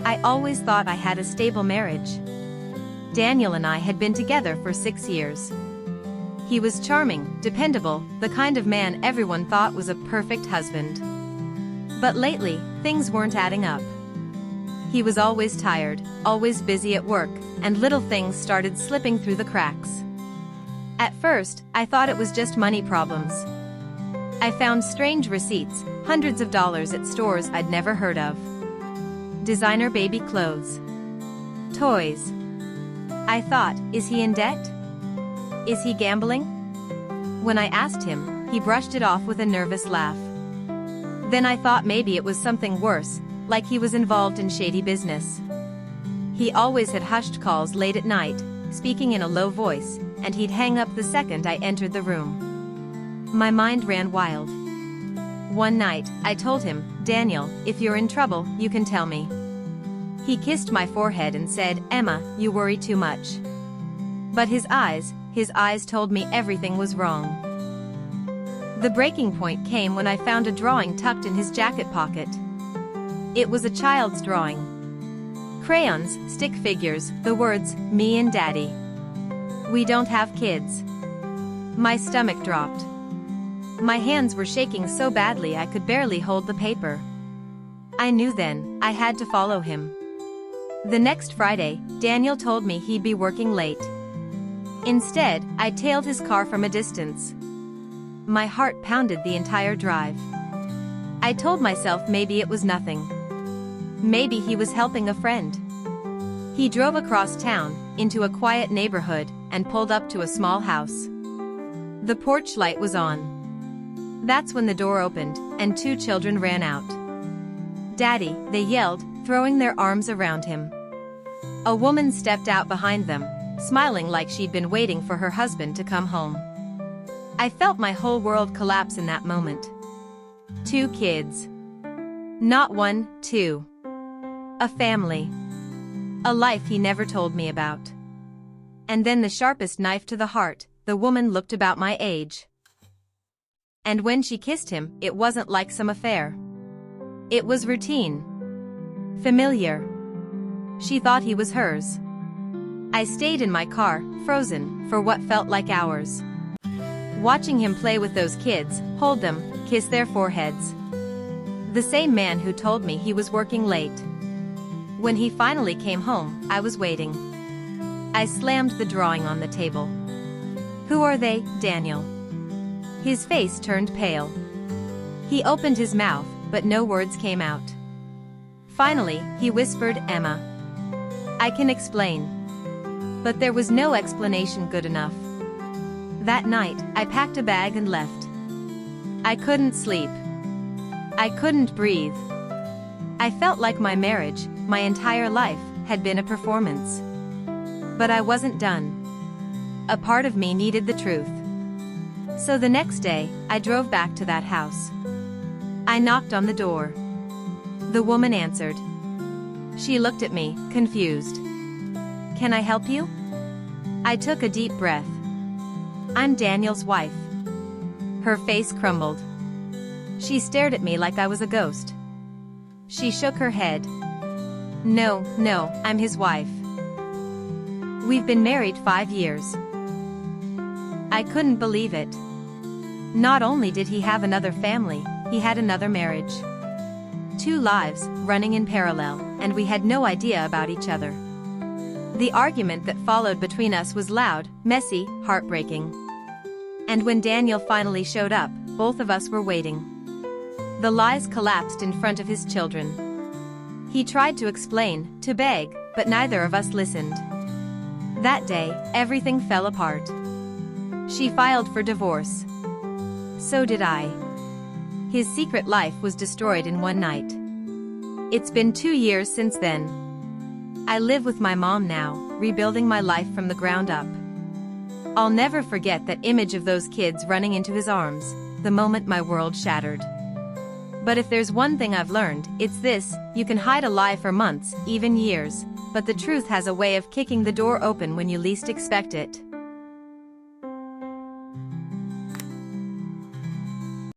I always thought I had a stable marriage. Daniel and I had been together for 6 years. He was charming, dependable, the kind of man everyone thought was a perfect husband. But lately, things weren't adding up. He was always tired, always busy at work, and little things started slipping through the cracks. At first, I thought it was just money problems. I found strange receipts, hundreds of dollars at stores I'd never heard of. Designer baby clothes. Toys. I thought, is he in debt? Is he gambling? When I asked him, he brushed it off with a nervous laugh. Then I thought maybe it was something worse, like he was involved in shady business. He always had hushed calls late at night, speaking in a low voice, and he'd hang up the second I entered the room. My mind ran wild. One night, I told him, "Daniel, if you're in trouble, you can tell me." He kissed my forehead and said, "Emma, you worry too much." But his eyes told me everything was wrong. The breaking point came when I found a drawing tucked in his jacket pocket. It was a child's drawing. Crayons, stick figures, the words, "Me and Daddy. We don't have kids." My stomach dropped. My hands were shaking so badly I could barely hold the paper. I knew then, I had to follow him. The next Friday, Daniel told me he'd be working late. Instead, I tailed his car from a distance. My heart pounded the entire drive. I told myself maybe it was nothing. Maybe he was helping a friend. He drove across town, into a quiet neighborhood, and pulled up to a small house. The porch light was on. That's when the door opened, and 2 children ran out. "Daddy," they yelled, throwing their arms around him. A woman stepped out behind them, smiling like she'd been waiting for her husband to come home. I felt my whole world collapse in that moment. 2 kids. Not 1, 2. A family. A life he never told me about. And then the sharpest knife to the heart, the woman looked about my age. And when she kissed him, it wasn't like some affair. It was routine. Familiar. She thought he was hers. I stayed in my car, frozen, for what felt like hours. Watching him play with those kids, hold them, kiss their foreheads. The same man who told me he was working late. When he finally came home, I was waiting. I slammed the drawing on the table. "Who are they, Daniel?" His face turned pale. He opened his mouth, but no words came out. Finally, he whispered, "Emma. I can explain." But there was no explanation good enough. That night, I packed a bag and left. I couldn't sleep. I couldn't breathe. I felt like my marriage, my entire life, had been a performance. But I wasn't done. A part of me needed the truth. So the next day, I drove back to that house. I knocked on the door. The woman answered. She looked at me, confused. "Can I help you?" I took a deep breath. "I'm Daniel's wife." Her face crumbled. She stared at me like I was a ghost. She shook her head. No, I'm his wife. We've been married 5 years." I couldn't believe it. Not only did he have another family, he had another marriage. 2 lives, running in parallel, and we had no idea about each other. The argument that followed between us was loud, messy, heartbreaking. And when Daniel finally showed up, both of us were waiting. The lies collapsed in front of his children. He tried to explain, to beg, but neither of us listened. That day, everything fell apart. She filed for divorce. So did I. His secret life was destroyed in one night. It's been 2 years since then. I live with my mom now, rebuilding my life from the ground up. I'll never forget that image of those kids running into his arms, the moment my world shattered. But if there's one thing I've learned, it's this: you can hide a lie for months, even years, but the truth has a way of kicking the door open when you least expect it.